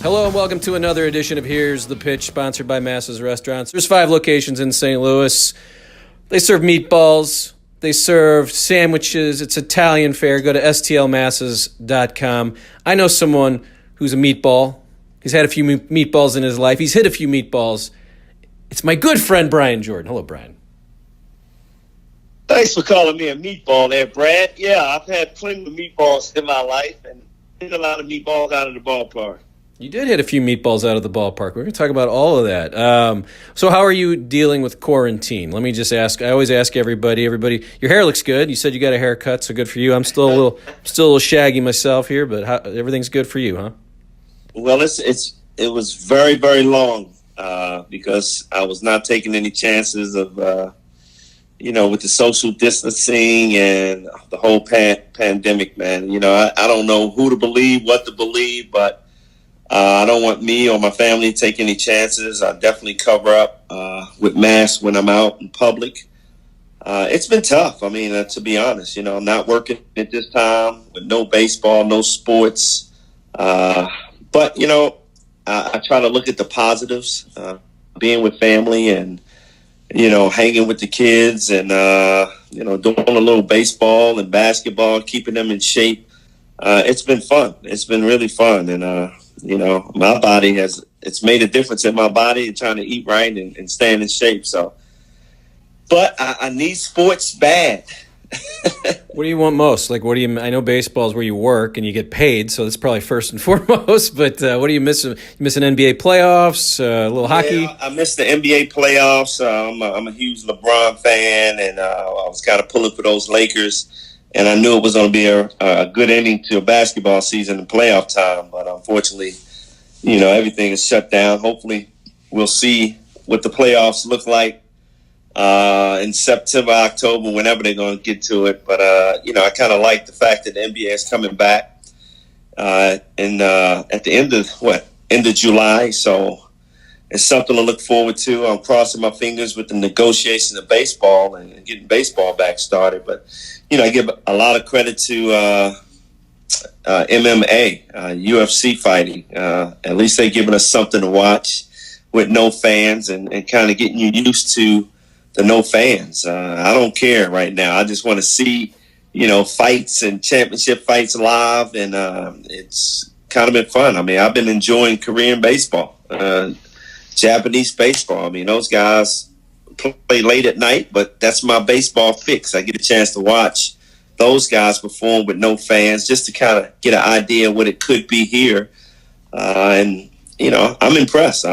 Hello and welcome to another edition of Here's the Pitch, sponsored by Massa's Restaurants. There's 5 locations in St. Louis. They serve meatballs. They serve sandwiches. It's Italian fare. Go to stlmasses.com. I know someone who's a meatball. He's had a few meatballs in his life. He's hit a few meatballs. It's my good friend, Brian Jordan. Hello, Brian. Thanks for calling me a meatball there, Brad. Yeah, I've had plenty of meatballs in my life and hit a lot of meatballs out of the ballpark. You did hit a few meatballs out of the ballpark. We're going to talk about all of that. So how are you dealing with quarantine? Let me just ask. I always ask everybody, your hair looks good. You said you got a haircut, so good for you. I'm still a little shaggy myself here, but everything's good for you, huh? Well, it was very, very long because I was not taking any chances of, with the social distancing and the whole pandemic, man. I don't know who to believe, what to believe, but I don't want me or my family to take any chances. I definitely cover up with masks when I'm out in public. It's been tough. I mean, to be honest, I'm not working at this time with no baseball, no sports. But, I try to look at the positives, being with family and, hanging with the kids and, doing a little baseball and basketball, keeping them in shape. It's been fun. It's been really fun. And, my body it's made a difference in my body, trying to eat right and staying in shape. So, but I need sports bad. What do you want most? I know baseball is where you work and you get paid, so that's probably first and foremost, but what do you miss? You miss an NBA playoffs, a little hockey? I miss the NBA playoffs. I'm a huge LeBron fan, and I was kind of pulling for those Lakers. And I knew it was going to be a good ending to a basketball season in playoff time. But unfortunately, everything is shut down. Hopefully we'll see what the playoffs look like in September, October, whenever they're going to get to it. But, I kind of like the fact that the NBA is coming back at the end of July. So it's something to look forward to. I'm crossing my fingers with the negotiation of baseball and getting baseball back started. But, I give a lot of credit to MMA, UFC fighting. At least they're giving us something to watch with no fans and kind of getting you used to the no fans. I don't care right now. I just want to see, fights and championship fights live. And it's kind of been fun. I mean, I've been enjoying Korean baseball, Japanese baseball. I mean, those guys play late at night, but that's my baseball fix. I get a chance to watch those guys perform with no fans just to kind of get an idea of what it could be here. And, I'm impressed.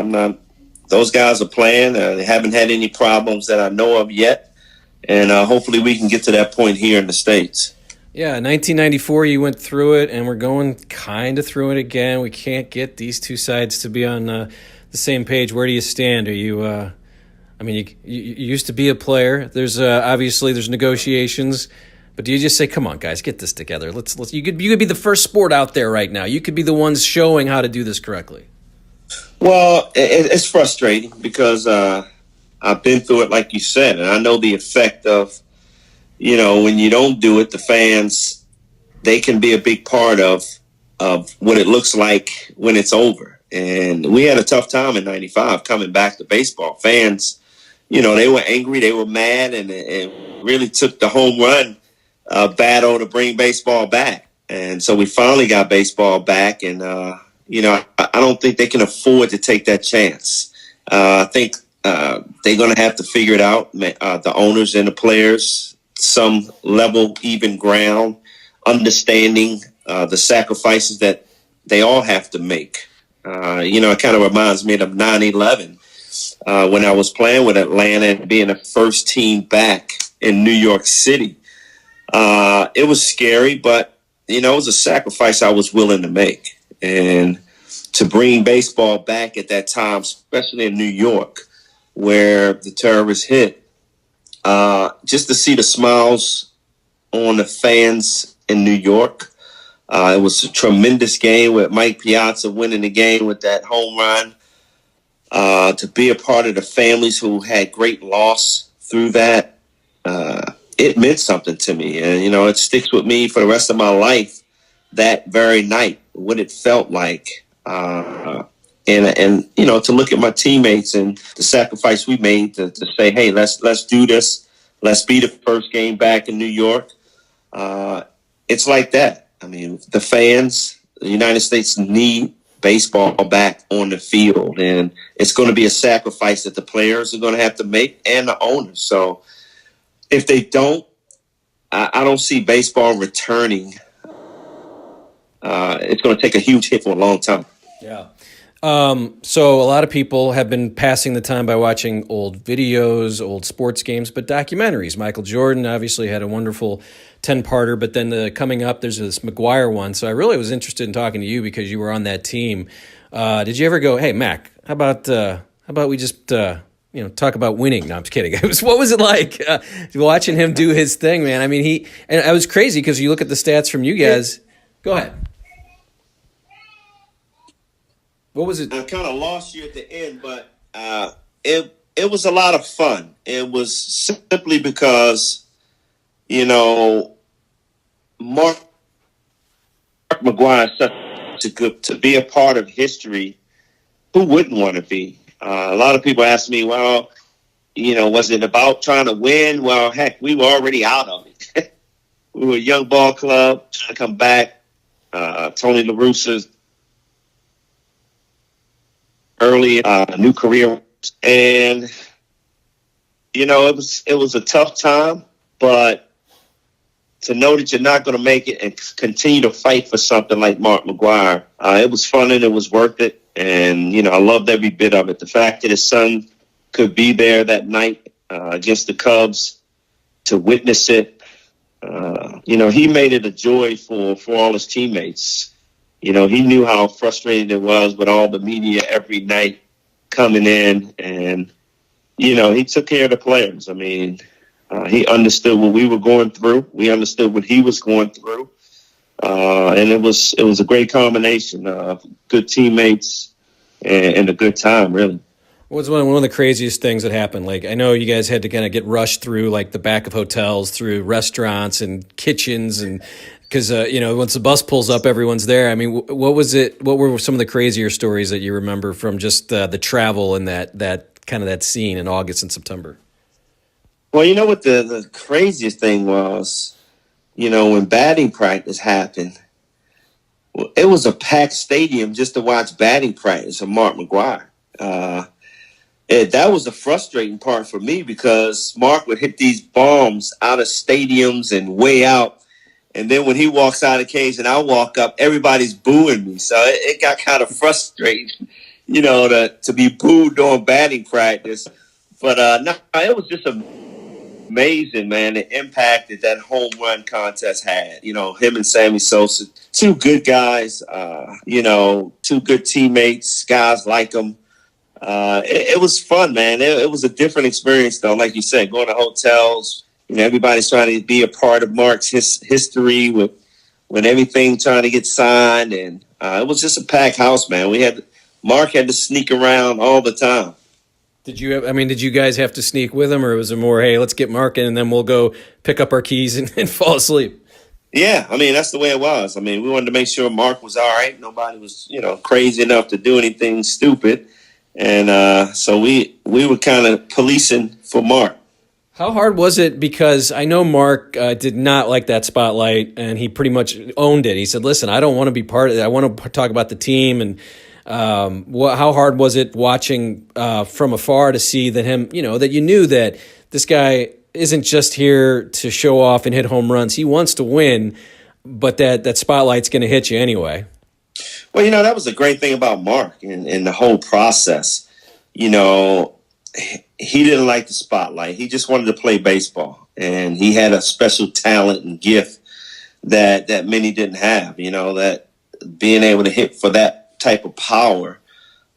Those guys are playing. They haven't had any problems that I know of yet. And hopefully we can get to that point here in the States. Yeah, 1994, you went through it, and we're going kind of through it again. We can't get these two sides to be on the same page. Where do you stand? Are you... you used to be a player. There's obviously there's negotiations, but do you just say, "Come on, guys, get this together"? Let's. You could be the first sport out there right now. You could be the ones showing how to do this correctly. Well, it's frustrating because I've been through it, like you said, and I know the effect of, when you don't do it, the fans, they can be a big part of what it looks like when it's over. And we had a tough time in '95 coming back to baseball. Fans, they were angry, they were mad, and it really took the home run battle to bring baseball back. And so we finally got baseball back, and, I don't think they can afford to take that chance. I think they're going to have to figure it out, the owners and the players, some level, even ground, understanding the sacrifices that they all have to make. It kind of reminds me of 9/11 when I was playing with Atlanta and being the first team back in New York City. It was scary, but, it was a sacrifice I was willing to make. And to bring baseball back at that time, especially in New York, where the terrorists hit, just to see the smiles on the fans in New York. It was a tremendous game with Mike Piazza winning the game with that home run. To be a part of the families who had great loss through that, it meant something to me. And, it sticks with me for the rest of my life, that very night, what it felt like And to look at my teammates and the sacrifice we made to say, hey, let's do this. Let's be the first game back in New York. It's like that. I mean, the fans, the United States need baseball back on the field, and it's going to be a sacrifice that the players are going to have to make and the owners. So if they don't, I don't see baseball returning. It's going to take a huge hit for a long time. Yeah. So a lot of people have been passing the time by watching old videos, old sports games, but documentaries. Michael Jordan obviously had a wonderful 10-parter, but then coming up, there's this McGwire one. So I really was interested in talking to you because you were on that team. Did you ever go, hey, Mac, how about we just, talk about winning? No, I'm just kidding. What was it like watching him do his thing, man? I mean, and I was crazy because you look at the stats from you guys. Go ahead. What was it? I kind of lost you at the end, but it was a lot of fun. It was simply because, Mark McGwire is such a good to be a part of history. Who wouldn't want to be? A lot of people ask me, well, was it about trying to win? Well, heck, we were already out of it. We were a young ball club trying to come back. Tony La Russa's early new career, and it was a tough time, but to know that you're not going to make it and continue to fight for something like Mark McGwire, it was fun and it was worth it, and I loved every bit of it. The fact that his son could be there that night against the Cubs to witness it, he made it a joy for all his teammates. He knew how frustrating it was with all the media every night coming in, and, he took care of the players. I mean, he understood what we were going through. We understood what he was going through. And it was a great combination of good teammates and a good time, really. What's one of the craziest things that happened? Like, I know you guys had to kind of get rushed through like the back of hotels, through restaurants and kitchens, and because once the bus pulls up, everyone's there. I mean, what was it? What were some of the crazier stories that you remember from just the travel and that kind of that scene in August and September? Well, what the craziest thing was, when batting practice happened, well, it was a packed stadium just to watch batting practice of Mark McGwire. That was the frustrating part for me because Mark would hit these bombs out of stadiums and way out. And then when he walks out of the cage and I walk up, everybody's booing me. So it got kind of frustrating, to be booed during batting practice. But no, it was just amazing, man, the impact that home run contest had. Him and Sammy Sosa, two good guys, two good teammates, guys like them. It was fun, man. It was a different experience, though. Like you said, going to hotels, everybody's trying to be a part of Mark's history with everything trying to get signed. And it was just a packed house, man. Mark had to sneak around all the time. Did you guys have to sneak with him, or was it more, hey, let's get Mark in and then we'll go pick up our keys and fall asleep? Yeah, that's the way it was. We wanted to make sure Mark was all right. Nobody was, crazy enough to do anything stupid. And so we were kind of policing for Mark. How hard was it? Because I know Mark did not like that spotlight, and he pretty much owned it. He said, listen, I don't want to be part of it. I want to talk about the team. And how hard was it watching from afar to see that that you knew that this guy isn't just here to show off and hit home runs. He wants to win, but that spotlight's going to hit you anyway. Well, that was a great thing about Mark and the whole process. He didn't like the spotlight. He just wanted to play baseball. And he had a special talent and gift that many didn't have, that being able to hit for that type of power.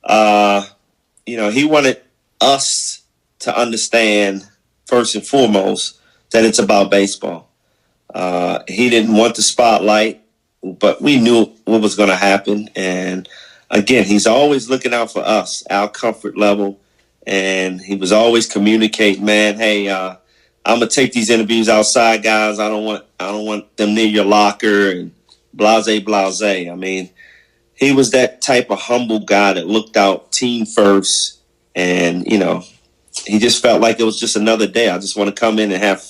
He wanted us to understand, first and foremost, that it's about baseball. He didn't want the spotlight, but we knew what was going to happen. And again, he's always looking out for us, our comfort level. And he was always communicating, man, hey, I'm going to take these interviews outside, guys. I don't want them near your locker and blase. he was that type of humble guy that looked out team first. And, he just felt like it was just another day. I just want to come in and have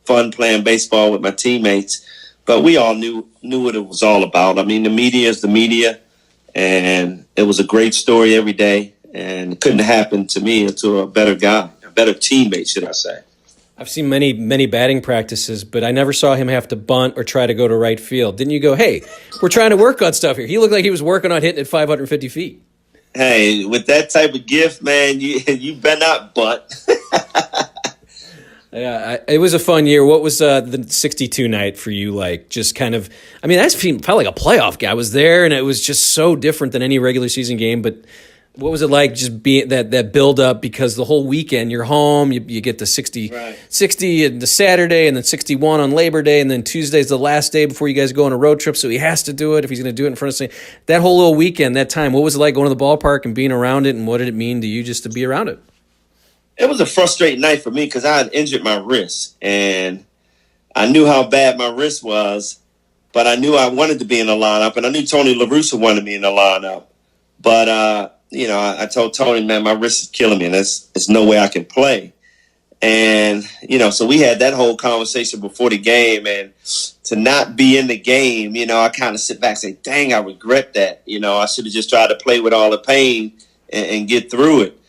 fun playing baseball with my teammates. But we all knew what it was all about. I mean, the media is the media, and it was a great story every day. And it couldn't happen to me or to a better guy, a better teammate, should I say. I've seen many batting practices, but I never saw him have to bunt or try to go to right field. Didn't you go, hey, we're trying to work on stuff here? He looked like he was working on hitting at 550 feet. Hey, with that type of gift, man, you better not bunt. Yeah, it was a fun year. What was the 62 night for you like? Just kind of, I mean, that felt like a playoff game. I was there, and it was just so different than any regular season game, but what was it like just being that build up, because the whole weekend you're home, you get the 60 and the Saturday, and then 61 on Labor Day, and then Tuesday's the last day before you guys go on a road trip, so he has to do it if he's going to do it in front of that whole little weekend, that time. What was it like going to the ballpark and being around it, and what did it mean to you just to be around it? It was a frustrating night for me because I had injured my wrist, and I knew how bad my wrist was, but I knew I wanted to be in the lineup, and I knew Tony La Russa wanted me in the lineup, but I told Tony, man, my wrist is killing me, and there's no way I can play. And, so we had that whole conversation before the game, and to not be in the game, I kind of sit back and say, dang, I regret that. I should have just tried to play with all the pain and get through it.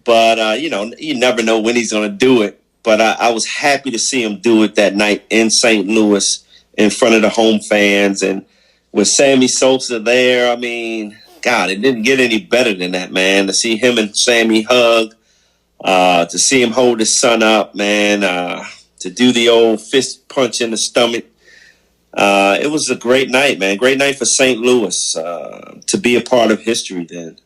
But, you never know when he's going to do it. But I was happy to see him do it that night in St. Louis in front of the home fans. And with Sammy Sosa there, I mean, God, it didn't get any better than that, man. To see him and Sammy hug, to see him hold his son up, man, to do the old fist punch in the stomach. It was a great night, man. Great night for St. Louis to be a part of history then.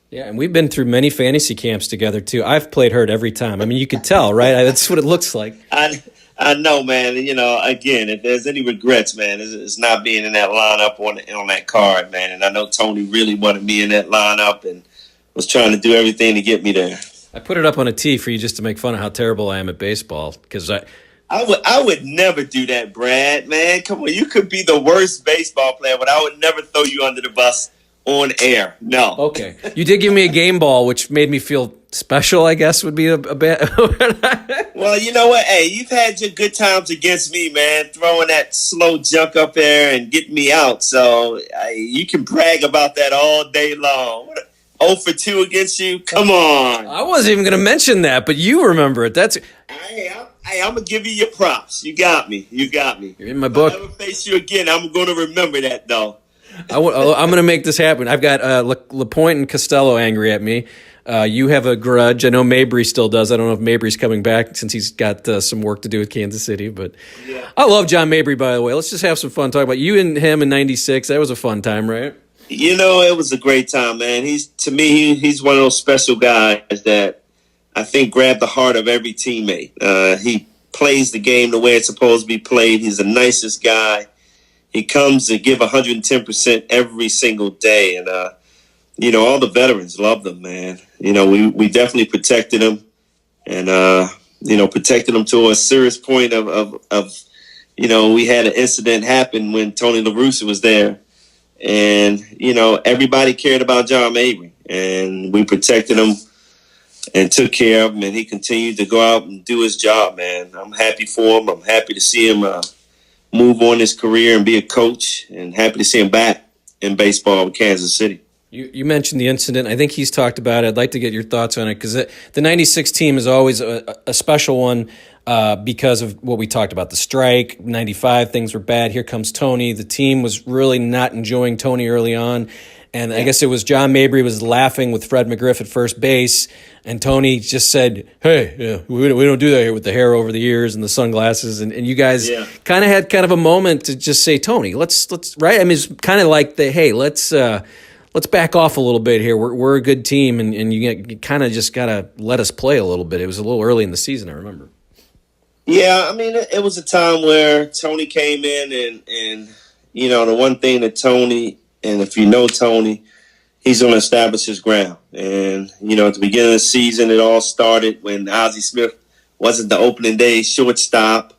Yeah, and we've been through many fantasy camps together, too. I've played hurt every time. I mean, you could tell, right? That's what it looks like. I know, man. Again, if there's any regrets, man, it's not being in that lineup on that card, man. And I know Tony really wanted me in that lineup and was trying to do everything to get me there. I put it up on a tee for you just to make fun of how terrible I am at baseball, because I would never do that, Brad, man. Come on, you could be the worst baseball player, but I would never throw you under the bus on air. No. Okay. You did give me a game ball, which made me feel special, I guess, would be a bit. Well, you know what? Hey, you've had your good times against me, man, throwing that slow junk up there and getting me out. So you can brag about that all day long. 0 for 2 against you? Come on. I wasn't even going to mention that, but you remember it. Hey, I'm going to give you your props. You got me. You're in my book. If I ever face you again, I'm going to remember that, though. I'm going to make this happen. I've got LaPointe and Costello angry at me. You have a grudge. I know Mabry still does. I don't know if Mabry's coming back since he's got some work to do with Kansas City. But yeah. I love John Mabry, by the way. Let's just have some fun talking about you and him in '96. That was a fun time, right? It was a great time, man. He's one of those special guys that I think grabbed the heart of every teammate. He plays the game the way it's supposed to be played. He's the nicest guy. He comes to give 110% every single day. And, all the veterans loved him, man. We definitely protected him and, protected him to a serious point of we had an incident happen when Tony La Russa was there. And, everybody cared about John Mabry. And we protected him and took care of him. And he continued to go out and do his job, man. I'm happy for him. I'm happy to see him move on his career and be a coach, and happy to see him back in baseball with Kansas City. You mentioned the incident. I think he's talked about it. I'd like to get your thoughts on it, because the 96 team is always a special one because of what we talked about, the strike. 95, things were bad. Here comes Tony. The team was really not enjoying Tony early on. And I guess it was John Mabry was laughing with Fred McGriff at first base, and Tony just said, hey, we don't do that here with the hair over the ears and the sunglasses. And you guys kind of had kind of a moment to just say, Tony, let's right? I mean, it's kind of like let's back off a little bit here. We're a good team, and you kind of just got to let us play a little bit. It was a little early in the season, I remember. Yeah, I mean, it was a time where Tony came in, and the one thing that Tony, and if you know Tony, he's going to establish his ground. And, at the beginning of the season, it all started when Ozzie Smith wasn't the opening day shortstop.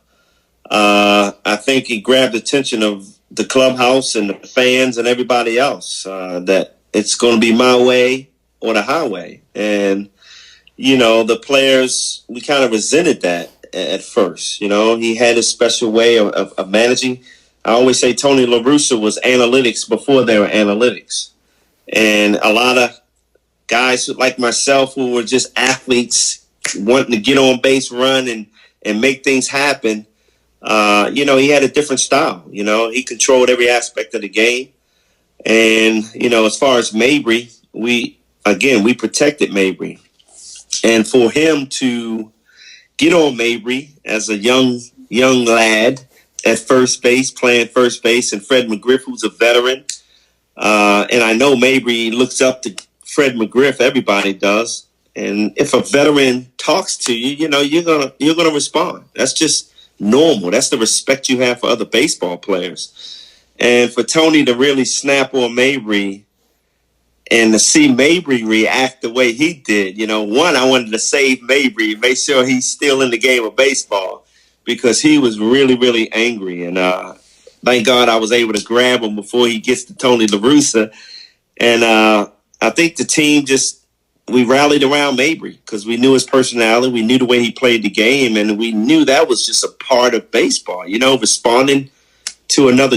I think he grabbed the attention of the clubhouse and the fans and everybody else that it's going to be my way or the highway. And, the players, we kind of resented that at first. He had his special way of managing. I always say Tony La Russa was analytics before they were analytics. And a lot of guys like myself who were just athletes wanting to get on base, run, and make things happen, he had a different style. He controlled every aspect of the game. And, as far as Mabry, we protected Mabry. And for him to get on Mabry as a young lad at first base, playing first base, and Fred McGriff, who's a veteran. And I know Mabry looks up to Fred McGriff. Everybody does. And if a veteran talks to you, you're gonna respond. That's just normal. That's the respect you have for other baseball players. And for Tony to really snap on Mabry and to see Mabry react the way he did, one, I wanted to save Mabry, make sure he's still in the game of baseball, because he was really, really angry. And thank God I was able to grab him before he gets to Tony La Russa. And I think the team we rallied around Mabry because we knew his personality. We knew the way he played the game, and we knew that was just a part of baseball, responding to another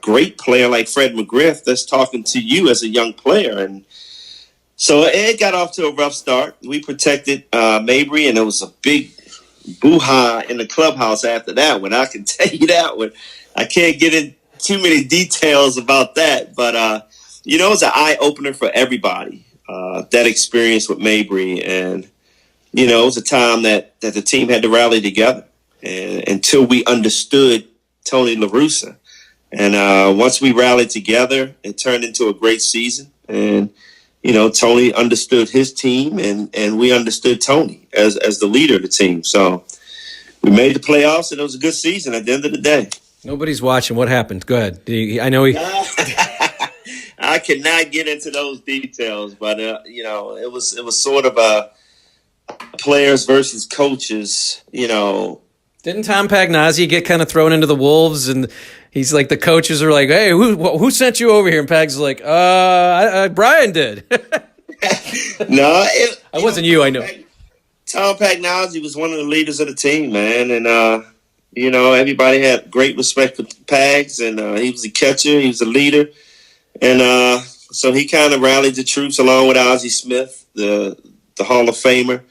great player like Fred McGriff that's talking to you as a young player. And so it got off to a rough start. We protected Mabry, and it was a big boo-ha in the clubhouse after that one. I can tell you that one. I can't get in too many details about that, but, it was an eye-opener for everybody, that experience with Mabry. And, it was a time that the team had to rally together and until we understood Tony La Russa. And once we rallied together, it turned into a great season. And, Tony understood his team, and we understood Tony as the leader of the team. So we made the playoffs, and it was a good season at the end of the day. Nobody's watching. What happened? Go ahead. I know he... I cannot get into those details, but, it was sort of a players versus coaches, Didn't Tom Pagnazzi get kind of thrown into the wolves, and he's like, the coaches are like, hey, who sent you over here? And Pag's like, Brian did. No, I wasn't you, I know. Tom Pagnazzi was one of the leaders of the team, man. And, everybody had great respect for Pags, and he was a catcher. He was a leader. And so he kind of rallied the troops along with Ozzie Smith, the Hall of Famer.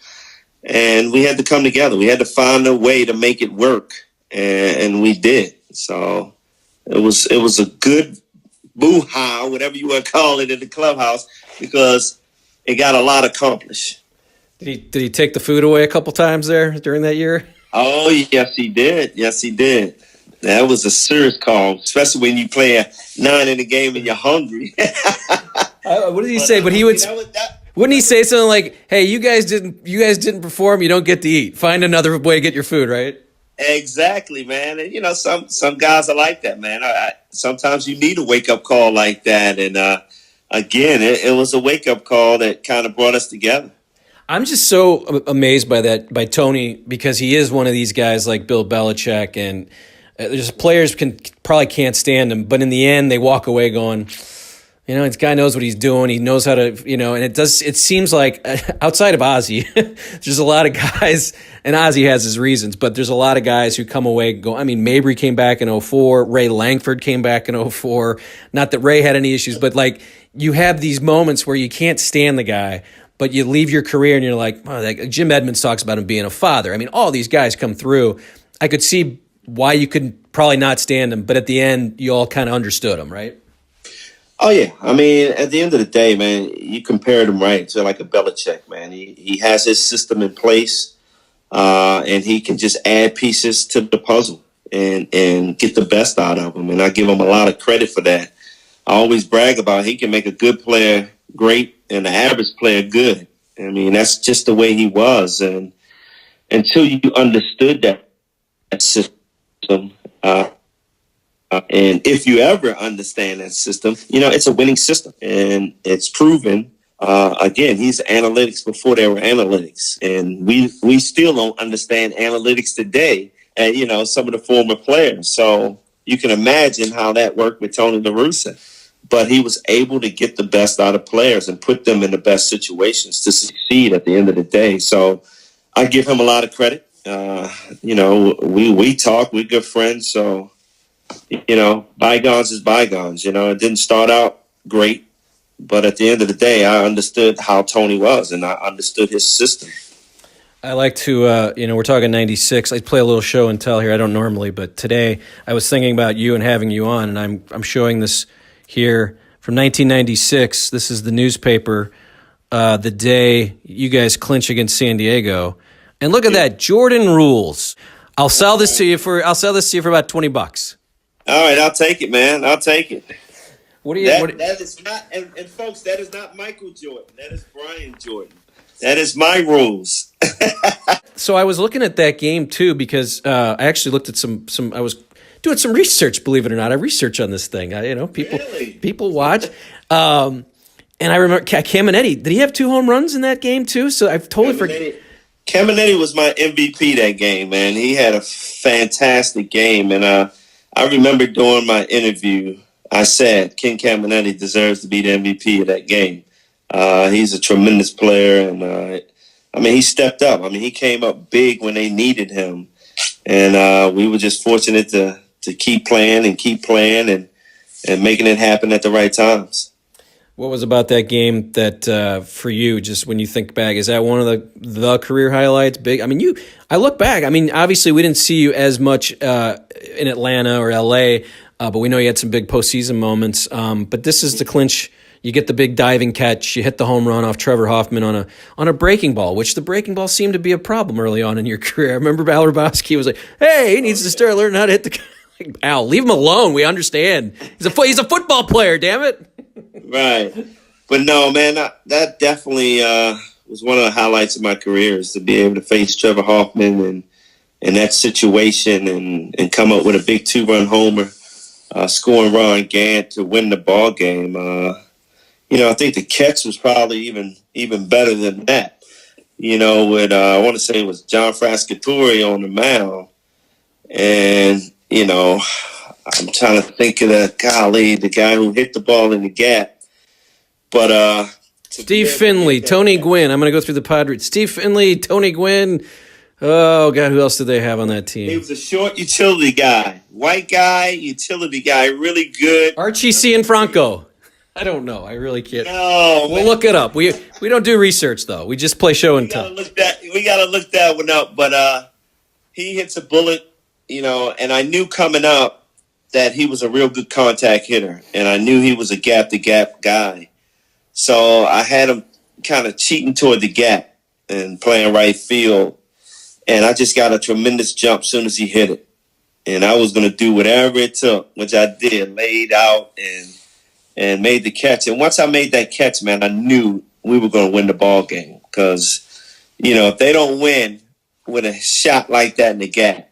And we had to come together. We had to find a way to make it work, and we did. So it was a good boo-ha, whatever you want to call it, in the clubhouse, because it got a lot accomplished. Did he take the food away a couple times there during that year? Oh, yes, he did. Yes, he did. That was a serious call, especially when you play a 9 in a game and you're hungry. What did he say? But he would. Wouldn't he say something like, "Hey, you guys didn't perform. You don't get to eat. Find another way to get your food." Right? Exactly, man. And some guys are like that, man. Sometimes you need a wake up call like that. And again, it was a wake up call that kind of brought us together. I'm just so amazed by Tony, because he is one of these guys like Bill Belichick, and there's players probably can't stand him, but in the end they walk away going, this guy knows what he's doing. He knows how to, and it seems like outside of Ozzie, there's a lot of guys, and Ozzie has his reasons, but there's a lot of guys who come away Mabry came back in 2004, Ray Langford came back in 2004. Not that Ray had any issues, but like you have these moments where you can't stand the guy, but you leave your career and you're like, Jim Edmonds talks about him being a father. All these guys come through. I could see why you could probably not stand him, but at the end, you all kind of understood him, right? Oh, yeah. At the end of the day, man, you compared him right to like a Belichick, man. He has his system in place, and he can just add pieces to the puzzle and get the best out of them. And I give him a lot of credit for that. I always brag about he can make a good player great and an average player good. That's just the way he was. And until you understood that system, and if you ever understand that system, it's a winning system, and it's proven. Again, he's analytics before there were analytics, and we still don't understand analytics today. And some of the former players. So you can imagine how that worked with Tony La Russa. But he was able to get the best out of players and put them in the best situations to succeed at the end of the day. So I give him a lot of credit. We talk, we're good friends. So, bygones is bygones. It didn't start out great, but at the end of the day, I understood how Tony was and I understood his system. I like to, we're talking 96. I play a little show and tell here. I don't normally, but today I was thinking about you and having you on, and I'm showing this here from 1996. This is the newspaper, the day you guys clinch against San Diego. And look at that, Jordan rules. I'll sell this to you for about $20. All right, I'll take it, man. I'll take it. What do you? That is not, and folks, that is not Michael Jordan. That is Brian Jordan. That is my rules. So I was looking at that game too because I actually looked at some. I was doing some research. Believe it or not, I research on this thing. People watch. And I remember Caminetti. Did he have 2 home runs in that game too? So I've totally forgot. Caminetti was my MVP that game, man. He had a fantastic game, and I remember during my interview, I said Ken Caminetti deserves to be the MVP of that game. He's a tremendous player, and he stepped up. He came up big when they needed him, and we were just fortunate to keep playing and making it happen at the right times. What was about that game that for you, just when you think back, is that one of the career highlights? Big. I look back. Obviously we didn't see you as much in Atlanta or LA, but we know you had some big postseason moments. But this is the clinch. You get the big diving catch. You hit the home run off Trevor Hoffman on a breaking ball, which the breaking ball seemed to be a problem early on in your career. I remember Al Hrabosky was like, "Hey, he needs to start learning how to hit the." Like, Al, leave him alone. We understand. He's a football player. Damn it. Right. But no, man, that definitely was one of the highlights of my career is to be able to face Trevor Hoffman and in that situation and come up with a big 2-run homer, scoring Ron Gant to win the ball game. I think the catch was probably even better than that. With I want to say it was John Frascatore on the mound. And, I'm trying to think of the guy who hit the ball in the gap. But Steve Finley, Tony Gwynn. I'm going to go through the Padres. Steve Finley, Tony Gwynn. Oh, God, who else did they have on that team? He was a short utility guy. White guy, utility guy, really good. Archie Cianfranco. I don't know. I really can't. No, we'll look it up. We don't do research, though. We just play show and tell. We got to look that one up. But he hits a bullet, and I knew coming up that he was a real good contact hitter, and I knew he was a gap-to-gap guy. So I had him kind of cheating toward the gap and playing right field. And I just got a tremendous jump as soon as he hit it. And I was going to do whatever it took, which I did, laid out and made the catch. And once I made that catch, man, I knew we were going to win the ball game. Because, if they don't win with a shot like that in the gap,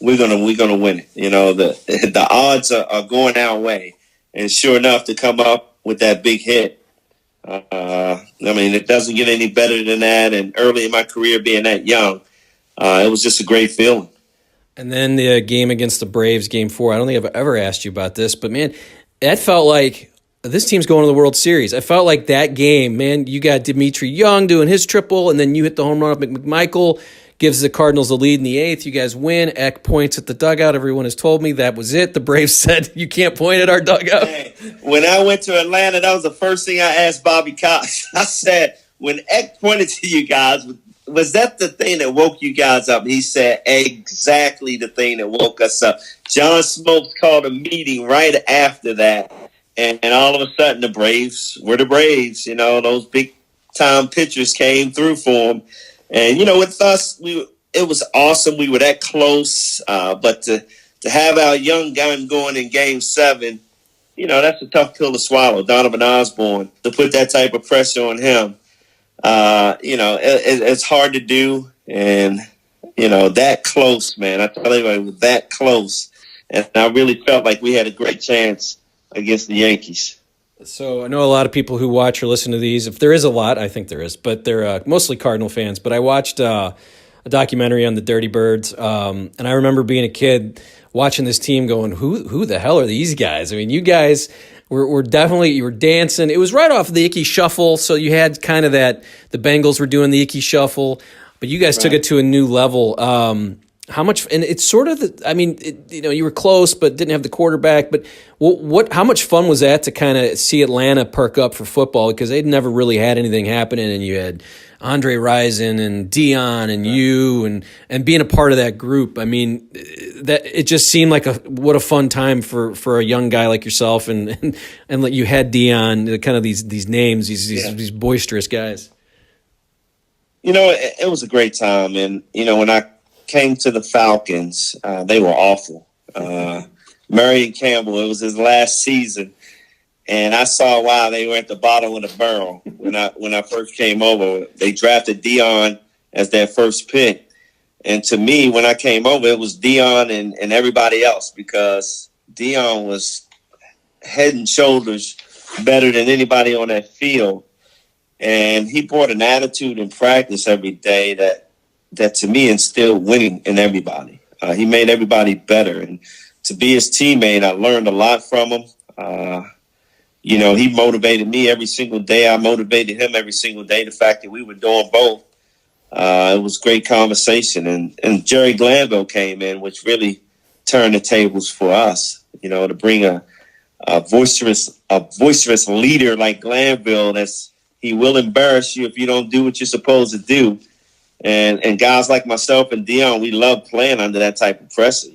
we're gonna win it. The odds are going our way. And sure enough, to come up with that big hit, it doesn't get any better than that. And early in my career, being that young, it was just a great feeling. And then the game against the Braves, Game 4. I don't think I've ever asked you about this, but man, that felt like this team's going to the World Series. I felt like that game, man. You got Dimitri Young doing his triple, and then you hit the home run off McMichael. Gives the Cardinals the lead in the 8th. You guys win. Eck points at the dugout. Everyone has told me that was it. The Braves said, you can't point at our dugout. Hey, when I went to Atlanta, that was the first thing I asked Bobby Cox. I said, when Eck pointed to you guys, was that the thing that woke you guys up? He said, exactly the thing that woke us up. John Smoltz called a meeting right after that. And all of a sudden, the Braves were the Braves. Those big-time pitchers came through for them. And, with us, it was awesome. We were that close. But to have our young gun going in Game 7, that's a tough pill to swallow. Donovan Osborne, to put that type of pressure on him, it's hard to do. And, that close, man. I tell you, it was that close. And I really felt like we had a great chance against the Yankees. So I know a lot of people who watch or listen to these. If there is a lot, I think there is, but they're mostly Cardinal fans. But I watched a documentary on the Dirty Birds, and I remember being a kid watching this team going, who the hell are these guys? I mean, you guys were definitely, you were dancing. It was right off the Ickey Shuffle, so you had kind of that, the Bengals were doing the Ickey Shuffle, but you guys took it to a new level. How much, and it's sort of, you were close, but didn't have the quarterback, but how much fun was that to kind of see Atlanta perk up for football, because they'd never really had anything happening, and you had Andre Rison and Dion and you and being a part of that group. I mean, that it just seemed like what a fun time for a young guy like yourself, and you had Dion, kind of these names, these boisterous guys. It was a great time, and when I came to the Falcons, they were awful. Marion Campbell, it was his last season, and I saw why they were at the bottom of the barrel when I first came over. They drafted Dion as their first pick, and to me, when I came over, it was Dion and everybody else, because Dion was head and shoulders better than anybody on that field, and he brought an attitude in practice every day that to me instilled winning in everybody. He made everybody better. And to be his teammate, I learned a lot from him. He motivated me every single day. I motivated him every single day. The fact that we were doing both, it was great conversation. And Jerry Glanville came in, which really turned the tables for us, to bring a boisterous leader like Glanville. He will embarrass you if you don't do what you're supposed to do. And guys like myself and Dion, we love playing under that type of pressure,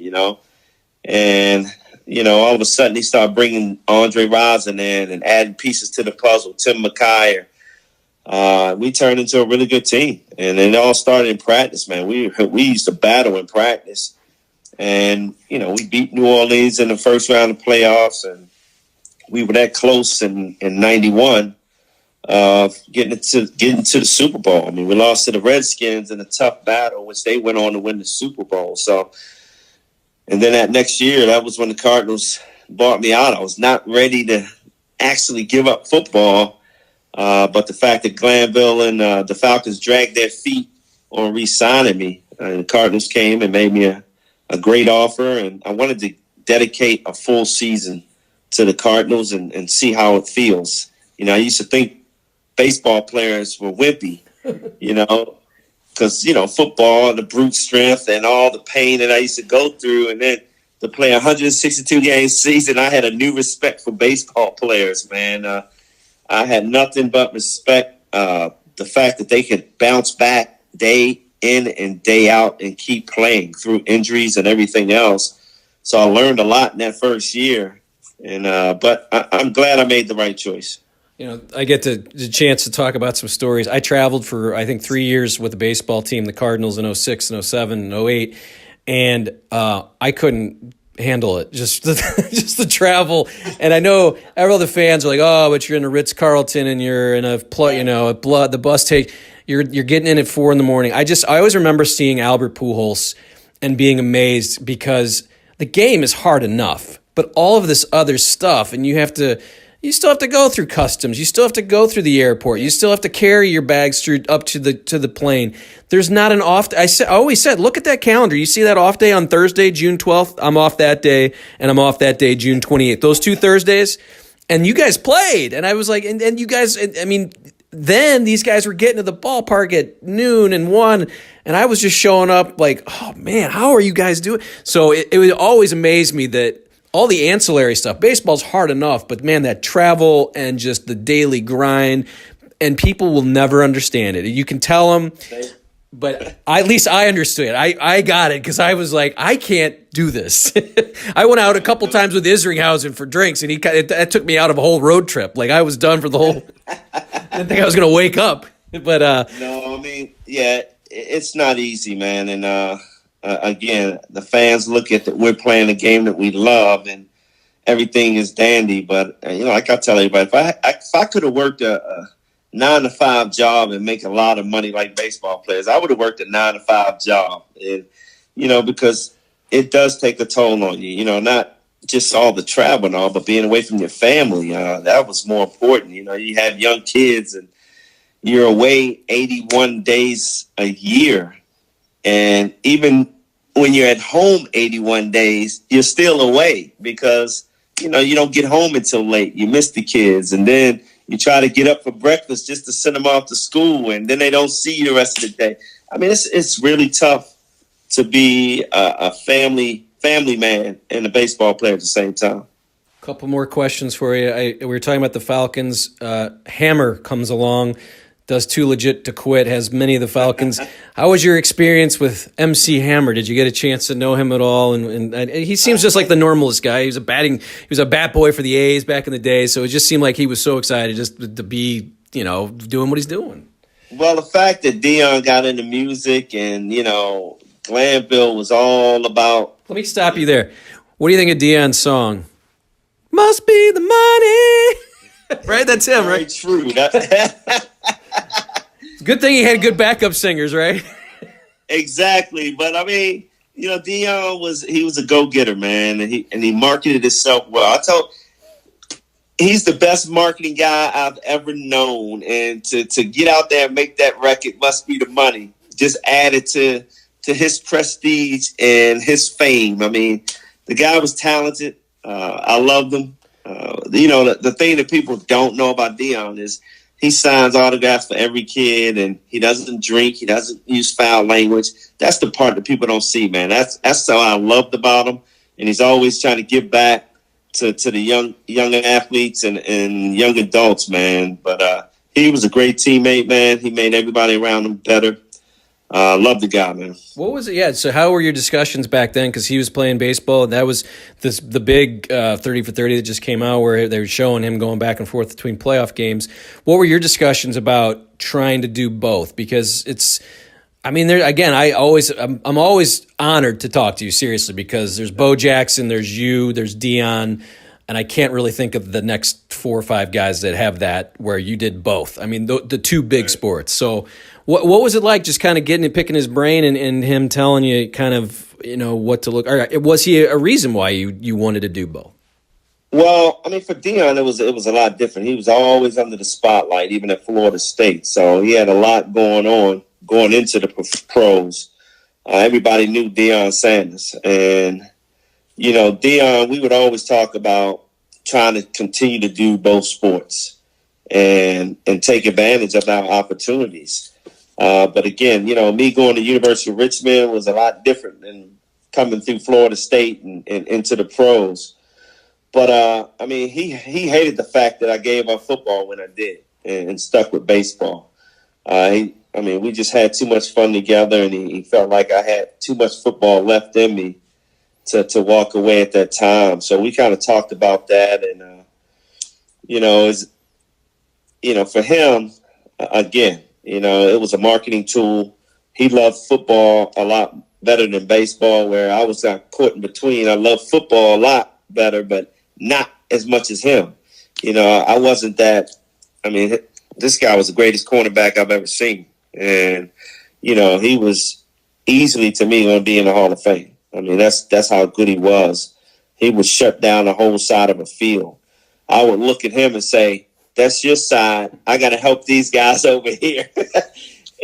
And, all of a sudden he started bringing Andre Rison in and adding pieces to the puzzle, Tim McKyer. We turned into a really good team. And it all started in practice, man. We used to battle in practice. And, we beat New Orleans in the first round of playoffs. And we were that close in 91. Getting to the Super Bowl. I mean, we lost to the Redskins in a tough battle, which they went on to win the Super Bowl. So, and then that next year, that was when the Cardinals bought me out. I was not ready to actually give up football, but the fact that Glanville and the Falcons dragged their feet on re-signing me, the Cardinals came and made me a great offer, and I wanted to dedicate a full season to the Cardinals and see how it feels. I used to think baseball players were wimpy, because, football, the brute strength and all the pain that I used to go through. And then to play a 162-game season, I had a new respect for baseball players, man. I had nothing but respect. The fact that they could bounce back day in and day out and keep playing through injuries and everything else. So I learned a lot in that first year. But I'm glad I made the right choice. I get the chance to talk about some stories. I traveled for, I think, 3 years with the baseball team, the Cardinals, in 06 and 07 and 08, and I couldn't handle it, just the travel. And I know all the fans are like, oh, but you're in a Ritz-Carlton and you're in the bus take, you're getting in at 4 a.m. I always remember seeing Albert Pujols and being amazed, because the game is hard enough, but all of this other stuff, and you still have to go through customs. You still have to go through the airport. You still have to carry your bags through up to the plane. There's not an off. I always said, look at that calendar. You see that off day on Thursday, June 12th. I'm off that day, and I'm off that day, June 28th. Those 2 Thursdays, and you guys played, and I was like, and you guys. I mean, then these guys were getting to the ballpark at noon and 1, and I was just showing up like, oh man, how are you guys doing? So it would always amaze me that all the ancillary stuff, baseball's hard enough, but man, that travel and just the daily grind, and people will never understand it. You can tell them, but at least I understood it. I got it, because I was like, I can't do this. I went out a couple times with Isringhausen for drinks, and that took me out of a whole road trip. Like, I was done for the whole. I didn't think I was going to wake up, but no, I mean, yeah, it's not easy, man, and again, the fans look at that we're playing a game that we love, and everything is dandy. But like I tell everybody, if I could have worked a 9-to-5 job and make a lot of money like baseball players, I would have worked a 9-to-5 job, and because it does take a toll on you. Not just all the travel and all, but being away from your family. That was more important. You have young kids, and you're away 81 days a year. And even when you're at home 81 days, you're still away because, you know, you don't get home until late. You miss the kids. And then you try to get up for breakfast just to send them off to school. And then they don't see you the rest of the day. I mean, it's really tough to be a family man and a baseball player at the same time. Couple more questions for you. We were talking about the Falcons. Hammer comes along, does Too Legit to Quit, has many of the Falcons. How was your experience with MC Hammer? Did you get a chance to know him at all? And he seems just like the normalest guy. He was a bat boy for the A's back in the day. So it just seemed like he was so excited just to be, you know, doing what he's doing. Well, the fact that Dion got into music and, you know, Glanville was all about. Let me stop you there. What do you think of Dion's song? Must be the money. Right? That's him, Very right? true. Good thing he had good backup singers, right? Exactly. But I mean, you know, Dion was a go-getter, man, and he marketed himself well. He's the best marketing guy I've ever known. And to get out there and make that record, Must Be the Money, just added to his prestige and his fame. I mean, the guy was talented. I loved him. You know, the thing that people don't know about Dion is he signs autographs for every kid, and he doesn't drink. He doesn't use foul language. That's the part that people don't see, man. That's what I loved about him. And he's always trying to give back to the young athletes and young adults, man. But he was a great teammate, man. He made everybody around him better. Love the guy, man. What was it? Yeah. So how were your discussions back then? Because he was playing baseball, and that was the big 30 for 30 that just came out, where they were showing him going back and forth between playoff games. What were your discussions about trying to do both? Because it's, I mean, there again, I'm always honored to talk to you seriously, because there's Bo Jackson, there's you, there's Dion. And I can't really think of the next 4 or 5 guys that have that where you did both. I mean, the two big sports. So what was it like just kind of getting and picking his brain and him telling you kind of, you know, what to look? Or was he a reason why you wanted to do both? Well, I mean, for Dion, it was a lot different. He was always under the spotlight, even at Florida State. So he had a lot going on going into the pros. Everybody knew Deion Sanders. And you know, Dion, we would always talk about trying to continue to do both sports and take advantage of our opportunities. But again, you know, me going to University of Richmond was a lot different than coming through Florida State and into the pros. But, I mean, he hated the fact that I gave up football when I did and stuck with baseball. We just had too much fun together, and he felt like I had too much football left in me to walk away at that time. So we kind of talked about that. And, for him, again, you know, it was a marketing tool. He loved football a lot better than baseball, where I was caught in between. I love football a lot better, but not as much as him. You know, I wasn't that. I mean, this guy was the greatest cornerback I've ever seen. And, you know, he was easily, to me, going to be in the Hall of Fame. I mean, that's how good he was. He would shut down the whole side of a field. I would look at him and say, that's your side. I got to help these guys over here.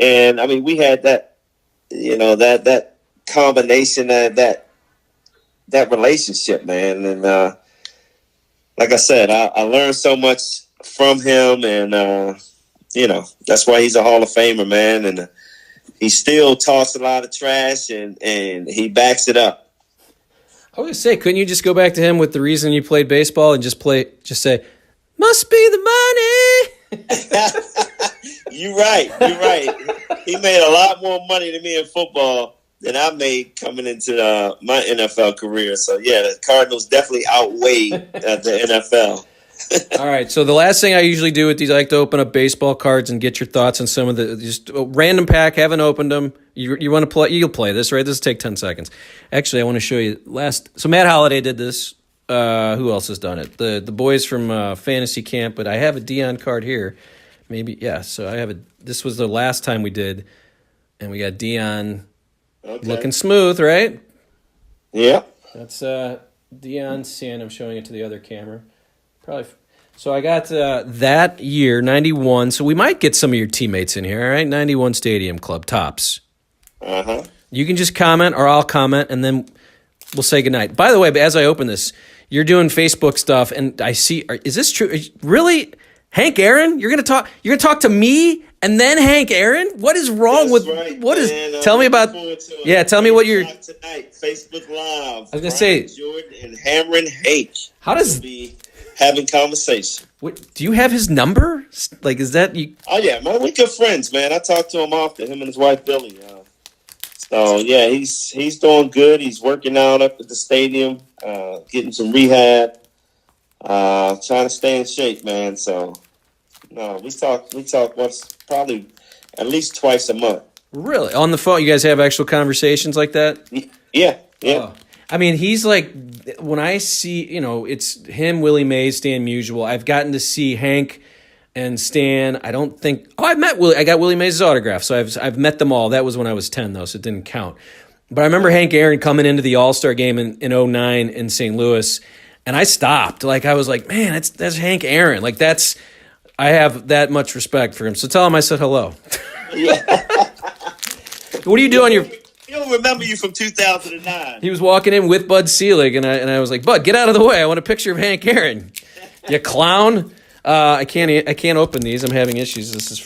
And, I mean, we had that, you know, that combination, that relationship, man. And like I said, I learned so much from him. And, you know, that's why he's a Hall of Famer, man. And he still talks a lot of trash, and he backs it up. I was going to say, couldn't you just go back to him with the reason you played baseball and just say, must be the money? You're right. He made a lot more money than me in football than I made coming into my NFL career. So, yeah, the Cardinals definitely outweighed the NFL. All right, so the last thing I usually do with these, I like to open up baseball cards and get your thoughts on some of the just random pack. Haven't opened them. You want to play? You'll play this, right? This will take 10 seconds. Actually, I want to show you So Matt Holliday did this. Who else has done it? The boys from Fantasy Camp, but I have a Dion card here. Maybe, yeah. So I have this was the last time we did, and we got Dion looking smooth, right? Yeah. That's Deion Sand. I'm showing it to the other camera. Probably. So I got that year, 91. So we might get some of your teammates in here, all right? 91 Stadium Club, Tops. Uh-huh. You can just comment, or I'll comment, and then we'll say goodnight. By the way, as I open this, you're doing Facebook stuff, and I see. Is this true? Really, Hank Aaron? You're gonna talk? You're gonna talk to me and then Hank Aaron? What is wrong with right, what is? man. Tell me about. Yeah, tell me what you're. Tonight, Facebook Live. I was gonna say, Jordan and Cameron Hank. How does will be having conversation? Do you have his number? Like, is that you? Oh yeah, man, we good friends, man. I talk to him often. Him and his wife Billy. So yeah, he's doing good. He's working out up at the stadium, getting some rehab, trying to stay in shape, man. So no, we talk once, probably at least twice a month. Really? On the phone? You guys have actual conversations like that? Yeah. Oh. I mean, he's like, when I see, it's him, Willie Mays, Stan Musial. I've gotten to see Hank and Stan. I don't think, I met Willie. I got Willie Mays' autograph, so I've met them all. That was when I was 10, though, so it didn't count. But I remember Hank Aaron coming into the All-Star game in 2009 in St. Louis, and I stopped. Like, I was like, man, that's Hank Aaron. Like, I have that much respect for him. So tell him I said hello. Yeah. What do you do on your... He'll remember you from 2009. He was walking in with Bud Selig, and I was like, Bud, get out of the way. I want a picture of Hank Aaron. You clown. I can't open these. I'm having issues. This is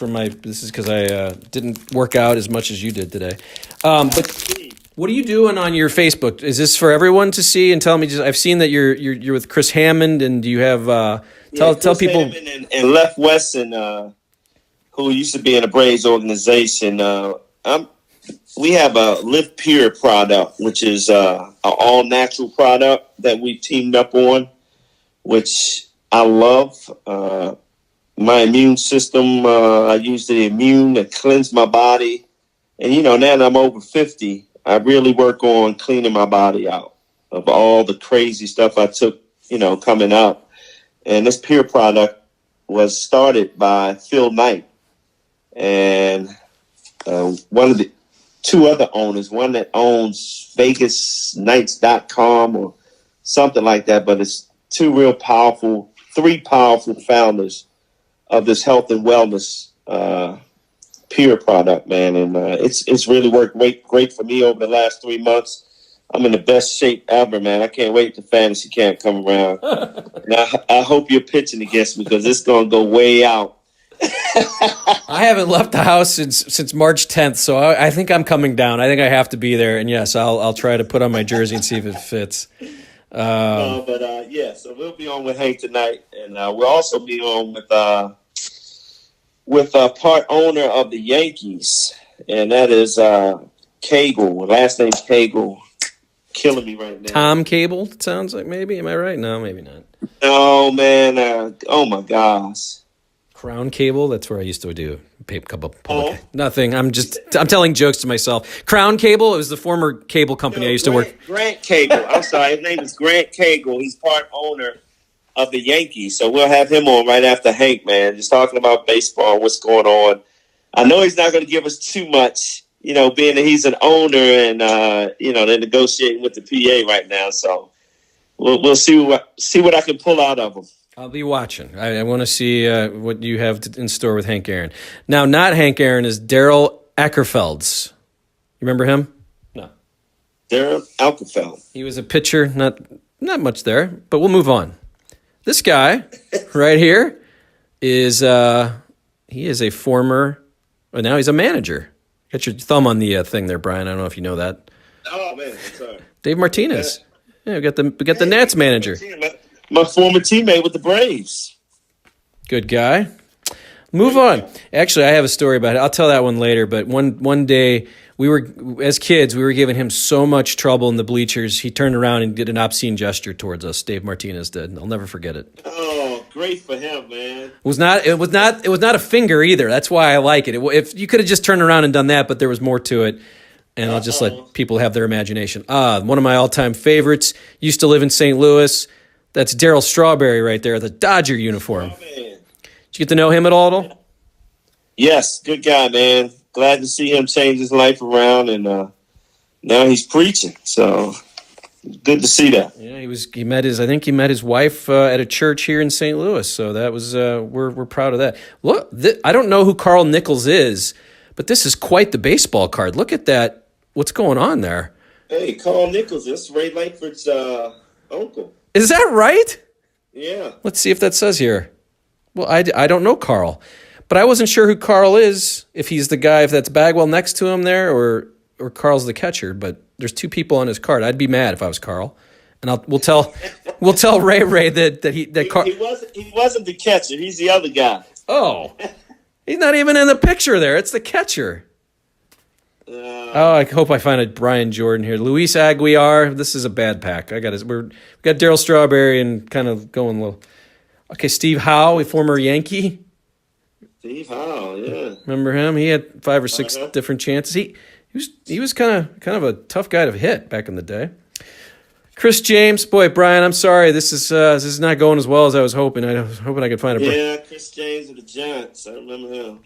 because I didn't work out as much as you did today. But what are you doing on your Facebook? Is this for everyone to see? And tell me, I've seen that you're with Chris Hammond, and do you have tell people Hammond and Left Weston, who used to be in a Braves organization. We have a Live Pure product, which is an all natural product that we teamed up on, which I love. My immune system, I use the immune to cleanse my body. And, now that I'm over 50, I really work on cleaning my body out of all the crazy stuff I took, coming up. And this Pure product was started by Phil Knight. And one of the two other owners, one that owns VegasKnights.com or something like that, but it's three powerful founders of this health and wellness Pure product, man. And it's really worked great for me over the last 3 months. I'm in the best shape ever, man. I can't wait till fantasy camp come around. Now, I hope you're pitching against me because it's going to go way out. I haven't left the house since March 10th, so I think I'm coming down. I think I have to be there, and yes, I'll try to put on my jersey and see if it fits. So we'll be on with Hank tonight, and we'll also be on with part owner of the Yankees, and that is Cagle. Last name's Cagle. Killing me right now. Tom Cable, it sounds like, maybe. Am I right? No, maybe not. No, man. Oh my gosh. Crown Cable, that's where I used to do nothing. I'm telling jokes to myself. Crown Cable, it was the former cable company I used to work. Grant Cagle. I'm sorry, his name is Grant Cagle. He's part owner of the Yankees. So we'll have him on right after Hank, man. Just talking about baseball, what's going on. I know he's not going to give us too much, being that he's an owner and they're negotiating with the PA right now. So we'll see what I can pull out of him. I'll be watching. I want to see what you have in store with Hank Aaron. Now, not Hank Aaron is Daryl Ackerfelds. You remember him? No. Daryl Ackerfeld. He was a pitcher, not much there, but we'll move on. This guy right here is he is a former, well, now he's a manager. Got your thumb on the thing there, Brian. I don't know if you know that. Oh man, sorry. Dave Martinez. Yeah, we got the Nats manager. My former teammate with the Braves. Good guy. Move on. Actually, I have a story about it. I'll tell that one later. But one day, as kids, we were giving him so much trouble in the bleachers. He turned around and did an obscene gesture towards us. Dave Martinez did. I'll never forget it. Oh, great for him, man. It was not a finger either. That's why I like it. If you could have just turned around and done that, but there was more to it. And I'll just let people have their imagination. One of my all-time favorites. Used to live in St. Louis. That's Darryl Strawberry right there, the Dodger uniform. Oh, man. Did you get to know him at all? Yes, good guy, man. Glad to see him change his life around, and now he's preaching. So good to see that. Yeah, he met his wife at a church here in St. Louis. So that was we're proud of that. Look, I don't know who Carl Nichols is, but this is quite the baseball card. Look at that. what's going on there? Hey, Carl Nichols, that's Ray Langford's uncle. Is that right? Yeah. Let's see if that says here. Well, I don't know Carl, but I wasn't sure who Carl is, if he's the guy, if that's Bagwell next to him there, or Carl's the catcher. But there's two people on his card. I'd be mad if I was Carl, and we'll tell Ray that he wasn't the catcher. He's the other guy. Oh, he's not even in the picture there. It's the catcher. I hope I find a Brian Jordan here. Luis Aguilar. This is a bad pack. We got Darryl Strawberry and kind of going a little. Okay, Steve Howe, a former Yankee. Steve Howe, yeah. Remember him? He had 5 or 6 different chances. He was kind of a tough guy to hit back in the day. Chris James, boy, Brian, I'm sorry. This is not going as well as I was hoping. I was hoping I could find a. Yeah, Chris James of the Giants. I remember him.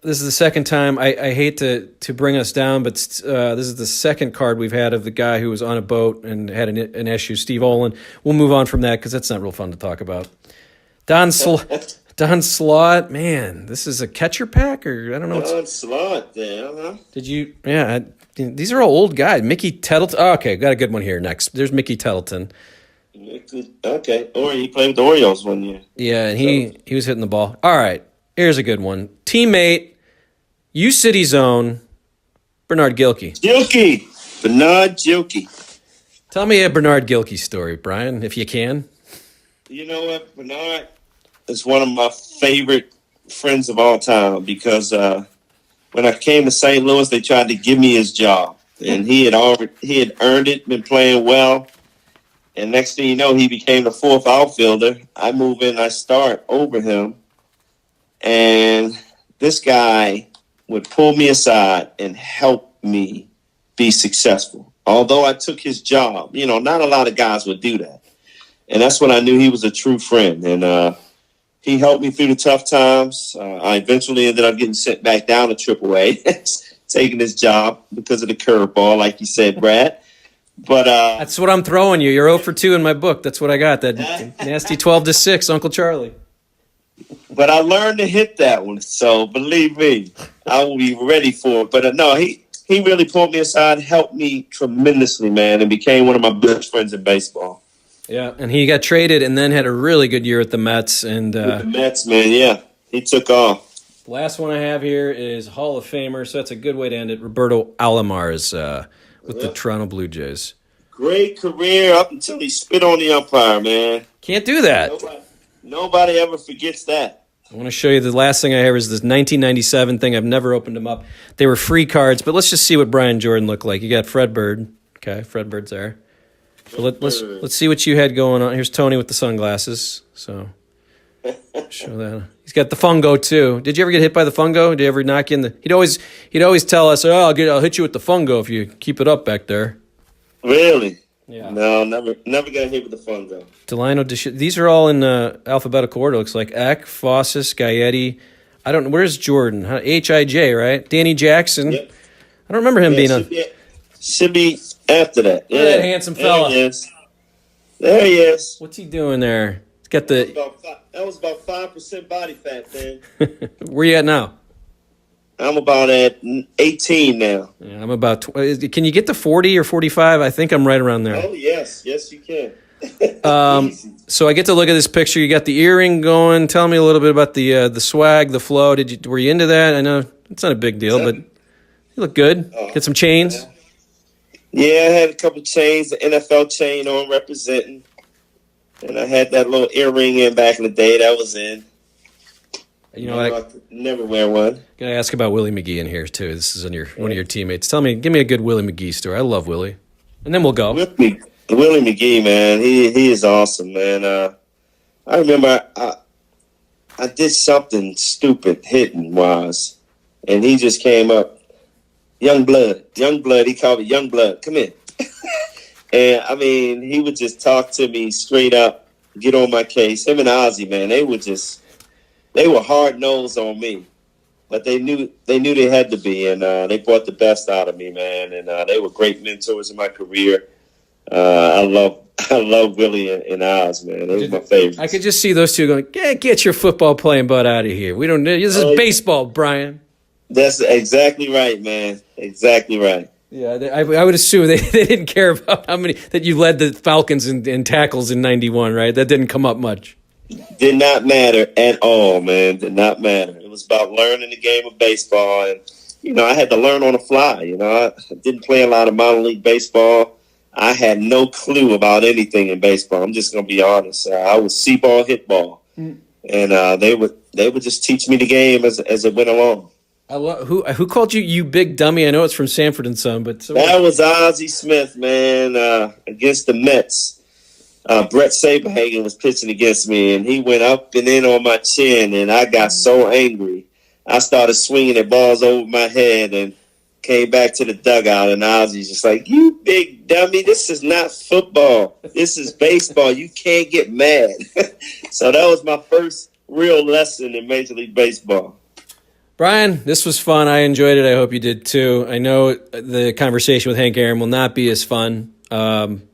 This is the second time. I hate to bring us down, but this is the second card we've had of the guy who was on a boat and had an issue, Steve Olin. We'll move on from that because that's not real fun to talk about. Don Slott, man, this is a catcher pack, or I don't know. Don Slott, there, huh? Did you? Yeah, these are all old guys. Mickey Tettleton. Oh, okay, got a good one here next. There's Mickey Tettleton. Okay, or he played with the Orioles one year. Yeah, and he was hitting the ball. All right, here's a good one. Teammate. U-City Zone, Bernard Gilkey. Bernard Gilkey. Tell me a Bernard Gilkey story, Brian, if you can. You know what? Bernard is one of my favorite friends of all time because when I came to St. Louis, they tried to give me his job. And he had earned it, been playing well. And next thing you know, he became the 4th outfielder. I move in, I start over him. And this guy would pull me aside and help me be successful. Although I took his job, not a lot of guys would do that. And that's when I knew he was a true friend. And he helped me through the tough times. I eventually ended up getting sent back down to AAA, taking his job because of the curveball, like you said, Brad. But that's what I'm throwing you. You're 0 for 2 in my book. That's what I got. That nasty 12-6, Uncle Charlie. But I learned to hit that one, so believe me, I will be ready for it. But no, he really pulled me aside, helped me tremendously, man, and became one of my best friends in baseball. Yeah, and he got traded and then had a really good year at the Mets. And with the Mets, man, yeah, he took off. The last one I have here is Hall of Famer, so that's a good way to end it. Roberto Alomar is with the Toronto Blue Jays. Great career up until he spit on the umpire, man. Can't do that. Nobody ever forgets that. I want to show you the last thing I have is this 1997 thing. I've never opened them up. They were free cards, but let's just see what Brian Jordan looked like. You got Fred Bird. Okay, Fred Bird's there. So let's see what you had going on. Here's Tony with the sunglasses. So show that. He's got the fungo too. Did you ever get hit by the fungo? Did he ever knock you in the? He'd always tell us, "Oh, I'll hit you with the fungo if you keep it up back there." Really? Yeah. No, never got hit with the fungo. Delino, these are all in alphabetical order. Looks like Eck, Fossis, Gaetti. I don't know. Where's Jordan? H.I.J., right? Danny Jackson. Yep. I don't remember him being on. Should be after that. Look at that handsome fella. There he is. What's he doing there? He's got the. That was about 5% body fat, man. Where you at now? I'm about at 18 now. Yeah, I'm about. Can you get to 40 or 45? I think I'm right around there. Oh yes, you can. So I get to look at this picture. You got the earring going. Tell me a little bit about the swag, the flow. Were you into that? I know it's not a big deal, but you look good. Get some chains. Yeah, I had a couple chains, the NFL chain on representing, and I had that little earring in back in the day. That was in. You know, I never wear one. Gotta ask about Willie McGee in here too. This is one of your teammates. Give me a good Willie McGee story. I love Willie, and then we'll go. Willie McGee, man, he is awesome, man. I remember I did something stupid hitting wise, and he just came up, young blood. He called me young blood. Come in, and I mean, he would just talk to me straight up, get on my case. Him and Ozzie, man, they were hard nosed on me, but they knew they had to be, and they brought the best out of me, man. And they were great mentors in my career. I love Willie and Oz, man. They were my favorites. I could just see those two going, "Get your football playing butt out of here. We don't. This is baseball, Brian." That's exactly right, man. Exactly right. Yeah, I would assume they didn't care about how many that you led the Falcons in tackles in '91, right? That didn't come up much. Did not matter at all, man. Did not matter. It was about learning the game of baseball, and I had to learn on the fly. I didn't play a lot of minor league baseball. I had no clue about anything in baseball. I'm just gonna be honest. I was see ball, hit ball, and they would just teach me the game as it went along. Who called you big dummy? I know it's from Sanford and Son, but that was Ozzie Smith, man, against the Mets. Brett Saberhagen was pitching against me, and he went up and in on my chin, and I got so angry. I started swinging at balls over my head and came back to the dugout, and Ozzie's just like, "You big dummy, this is not football. This is baseball. You can't get mad." So that was my first real lesson in Major League Baseball. Brian, this was fun. I enjoyed it. I hope you did too. I know the conversation with Hank Aaron will not be as fun.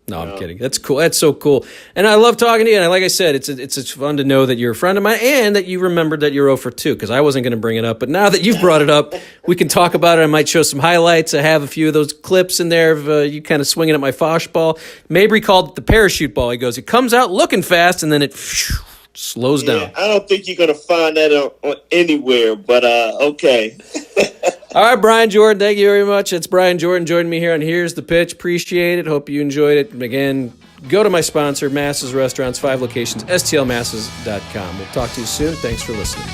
No, I'm kidding. That's cool. That's so cool. And I love talking to you. And like I said, it's fun to know that you're a friend of mine and that you remembered that you're 0 for 2, because I wasn't going to bring it up. But now that you've brought it up, we can talk about it. I might show some highlights. I have a few of those clips in there of you kind of swinging at my Fosh ball. Mabry called it the parachute ball. He goes, it comes out looking fast and then it slows down. I don't think you're going to find that on anywhere, but okay. All right, Brian Jordan, thank you very much. It's Brian Jordan joining me here on Here's the Pitch. Appreciate it. Hope you enjoyed it. Again, go to my sponsor, Masses Restaurants, 5 locations, stlmasses.com. We'll talk to you soon. Thanks for listening.